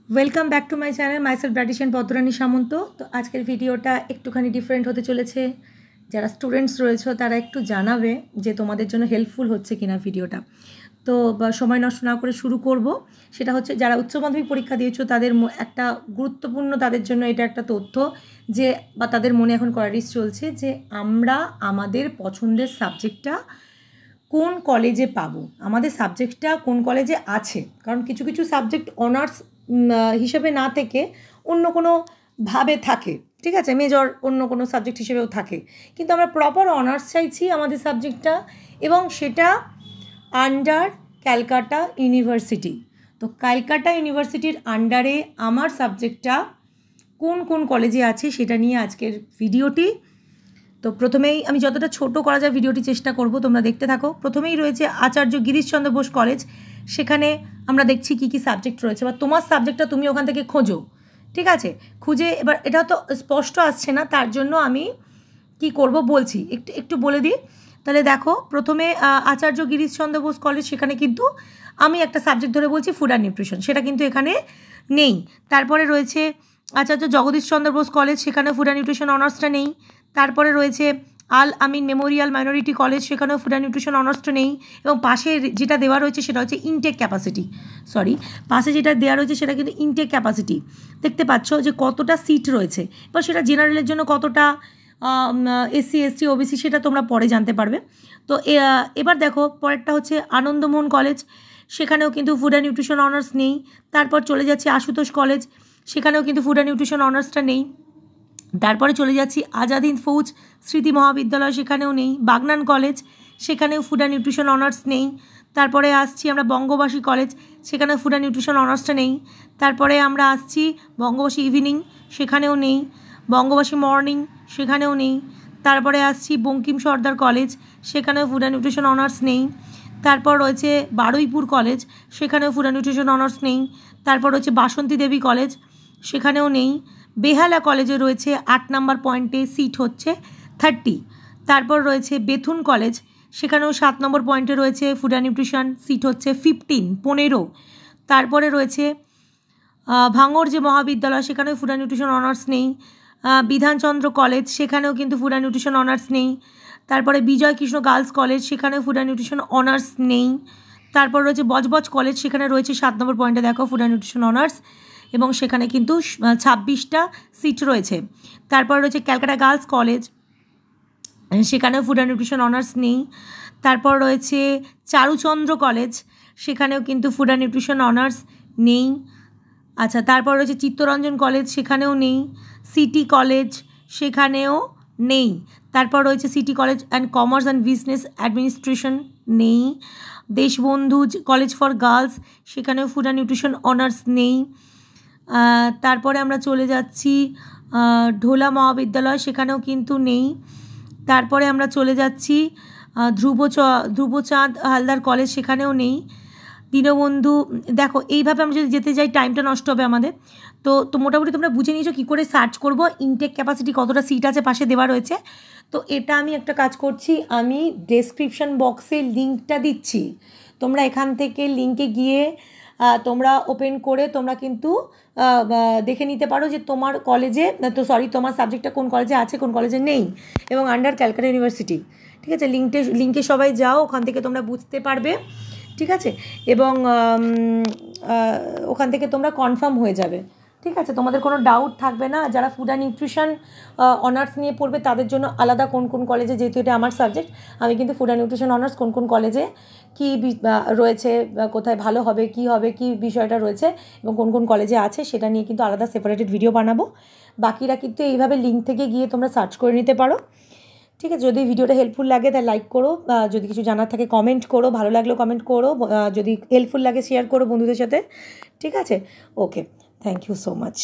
Welcome back to my channel myself dietician Padmarani Samanta. তো আজকের ভিডিওটা একটুখানি ডিফারেন্ট হতে চলেছে। যারা স্টুডেন্টস রয়েছে তারা একটু জানাবে যে তোমাদের জন্য হেল্পফুল হচ্ছে কিনা ভিডিওটা। তো সময় নষ্ট না করে শুরু করব। সেটা হচ্ছে যারা উচ্চ মাধ্যমিক পরীক্ষা দিয়েছো তাদের একটা গুরুত্বপূর্ণ তাদের জন্য এটা একটা তথ্য যে বা তাদের মনে এখন কোয়ারিজ চলছে যে আমরা আমাদের পছন্দের সাবজেক্টটা কোন কলেজে পাবো, আমাদের সাবজেক্টটা কোন কলেজে আছে। কারণ কিছু কিছু সাবজেক্ট অনার্স হিসেবে না থেকে অন্য কোনো ভাবে থাকে, ঠিক আছে, মেজর অন্য কোনো সাবজেক্ট হিসেবেও থাকে, কিন্তু আমরা প্রপার অনার্স চাইছি আমাদের সাবজেক্টটা, এবং সেটা আন্ডার ক্যালকাটা ইউনিভার্সিটি। তো ক্যালকাটা ইউনিভার্সিটির আন্ডারে আমার সাবজেক্টটা কোন কোন কলেজে আছে সেটা নিয়ে আজকের ভিডিওটি। তো প্রথমেই আমি যতটা ছোট করা যায় ভিডিওটি চেষ্টা করব, তোমরা দেখতে থাকো। প্রথমেই রয়েছে আচার্য গিরিশচন্দ্র বোস কলেজ। সেখানে আমরা দেখছি কী কী সাবজেক্ট রয়েছে, বা তোমার সাবজেক্টটা তুমি ওখান থেকে খোঁজো, ঠিক আছে। খুঁজে এবার এটা তো স্পষ্ট আসছে না, তার জন্য আমি কি করব বলছি, একটু বলে দিই। তাহলে দেখো, প্রথমে আচার্য গিরিশচন্দ্র বোস কলেজ, সেখানে কিন্তু আমি একটা সাবজেক্ট ধরে বলছি ফুড অ্যান্ড নিউট্রিশন, সেটা কিন্তু এখানে নেই। তারপরে রয়েছে আচার্য জগদীশচন্দ্র বোস কলেজ, সেখানে ফুড অ্যান্ড নিউট্রিশন অনার্সটা নেই। তারপরে রয়েছে আল আমিন মেমোরিয়াল মাইনরিটি কলেজ, সেখানেও ফুড অ্যান্ড নিউট্রিশন অনার্সটা নেই। এবং পাশে যেটা দেওয়া রয়েছে সেটা হচ্ছে ইনটেক ক্যাপাসিটি, পাশে যেটা দেওয়া রয়েছে সেটা কিন্তু ইনটেক ক্যাপাসিটি। দেখতে পাচ্ছ যে কতটা সিট রয়েছে, এবার সেটা জেনারেলের জন্য কতটা, এসসি এসটি ওবিসি সেটা তোমরা পরে জানতে পারবে। তো এবার দেখো, পরেরটা হচ্ছে আনন্দমোহন কলেজ, সেখানেও কিন্তু ফুড অ্যান্ড নিউট্রিশন অনার্স নেই। তারপর চলে যাচ্ছে আশুতোষ কলেজ, সেখানেও কিন্তু ফুড অ্যান্ড নিউট্রিশন অনার্সটা নেই। তারপরে চলে যাচ্ছি আজাদ হিন্দ ফৌজ স্মৃতি মহাবিদ্যালয়, সেখানেও নেই। বাগনান কলেজ, সেখানেও ফুড অ্যান্ড নিউট্রিশন অনার্স নেই। তারপরে আসছি আমরা বঙ্গবাসী কলেজ, সেখানেও ফুড অ্যান্ড নিউট্রিশন অনার্সটা নেই। তারপরে আমরা আসছি বঙ্গবাসী ইভিনিং, সেখানেও নেই। বঙ্গবাসী মর্নিং, সেখানেও নেই। তারপরে আসছি বঙ্কিম সর্দার কলেজ, সেখানেও ফুড অ্যান্ড নিউট্রিশন অনার্স নেই। তারপর রয়েছে বারুইপুর কলেজ, সেখানেও ফুড অ্যান্ড নিউট্রিশন অনার্স নেই। তারপর রয়েছে বাসন্তী দেবী কলেজ, সেখানেও নেই। বেহালা কলেজে রয়েছে 8 নম্বর পয়েন্টে, সিট হচ্ছে 30। তারপর রয়েছে বেথুন কলেজ, সেখানেও 7 নম্বর পয়েন্টে রয়েছে ফুড অ্যান্ড নিউট্রিশন, সিট হচ্ছে 15। তারপরে রয়েছে ভাঙড় যে মহাবিদ্যালয়, সেখানেও ফুড অ্যান্ড নিউট্রিশন অনার্স নেই। বিধানচন্দ্র কলেজ, সেখানেও কিন্তু ফুড অ্যান্ড নিউট্রিশন অনার্স নেই। তারপরে বিজয় কৃষ্ণ গার্লস কলেজ, সেখানেও ফুড অ্যান্ড নিউট্রিশন অনার্স নেই। তারপর রয়েছে বজবজ কলেজ, সেখানে রয়েছে 7 নম্বর পয়েন্টে দেখো ফুড অ্যান্ড নিউট্রিশন অনার্স, এবং সেখানে কিন্তু 26টা সিট রয়েছে। তারপর রয়েছে ক্যালকাটা গার্লস কলেজ, সেখানেও ফুড অ্যান্ড নিউট্রিশন অনার্স নেই। তারপর রয়েছে চারুচন্দ্র কলেজ, সেখানেও কিন্তু ফুড অ্যান্ড নিউট্রিশন অনার্স নেই। আচ্ছা, তারপর রয়েছে চিত্তরঞ্জন কলেজ, সেখানেও নেই। সিটি কলেজ, সেখানেও নেই। তারপর রয়েছে city college and commerce and business administration, নেই। দেশবন্ধু কলেজ ফর গার্লস, সেখানেও ফুড অ্যান্ড নিউট্রিশন অনার্স নেই। তারপরে আমরা চলে যাচ্ছি ঢোলা মহাবিদ্যালয়, সেখানেও কিন্তু নেই। তারপরে আমরা চলে যাচ্ছি ধ্রুবচাঁদ হালদার কলেজ, সেখানেও নেই। দীনবন্ধু, দেখো এইভাবে আমরা যদি যেতে যাই টাইমটা নষ্ট হবে আমাদের। তো মোটামুটি তোমরা বুঝে নিয়েছো কী করে সার্চ করব, ইনটেক ক্যাপাসিটি কতটা সিট আছে পাশে দেওয়া রয়েছে। তো এটা আমি একটা কাজ করছি, আমি ডেসক্রিপশন বক্সে লিঙ্কটা দিচ্ছি, তোমরা এখান থেকে লিঙ্কে গিয়ে তোমরা ওপেন করে তোমরা কিন্তু দেখে নিতে পারো যে তোমার কলেজে তোমার সাবজেক্টটা কোন কলেজে আছে কোন কলেজে নেই, এবং আন্ডার ক্যালকাটা ইউনিভার্সিটি, ঠিক আছে। লিঙ্কে সবাই যাও, ওখান থেকে তোমরা বুঝতে পারবে, ঠিক আছে। এবং ওখান থেকে তোমরা কনফার্ম হয়ে যাবে, ঠিক আছে, তোমাদের কোনো ডাউট থাকবে না। যারা ফুড অ্যান্ড নিউট্রিশন অনার্স নিয়ে পড়বে তাদের জন্য আলাদা কোন কোন কলেজে, যেহেতু এটা আমার সাবজেক্ট, আমি কিন্তু ফুড অ্যান্ড নিউট্রিশন অনার্স কোন কোন কলেজে কী রয়েছে, কোথায় ভালো হবে, কী বিষয়টা রয়েছে এবং কোন কোন কলেজে আছে সেটা নিয়ে কিন্তু আলাদা সেপারেটেড ভিডিও বানাবো। বাকিরা কিন্তু এইভাবে লিঙ্ক থেকে গিয়ে তোমরা সার্চ করে নিতে পারো, ঠিক আছে। যদি ভিডিওটা হেল্পফুল লাগে তাই লাইক করো, যদি কিছু জানার থাকে কমেন্ট করো, ভালো লাগলেও কমেন্ট করো, যদি হেল্পফুল লাগে শেয়ার করো বন্ধুদের সাথে, ঠিক আছে। ওকে, থ্যাংক ইউ সো মাচ।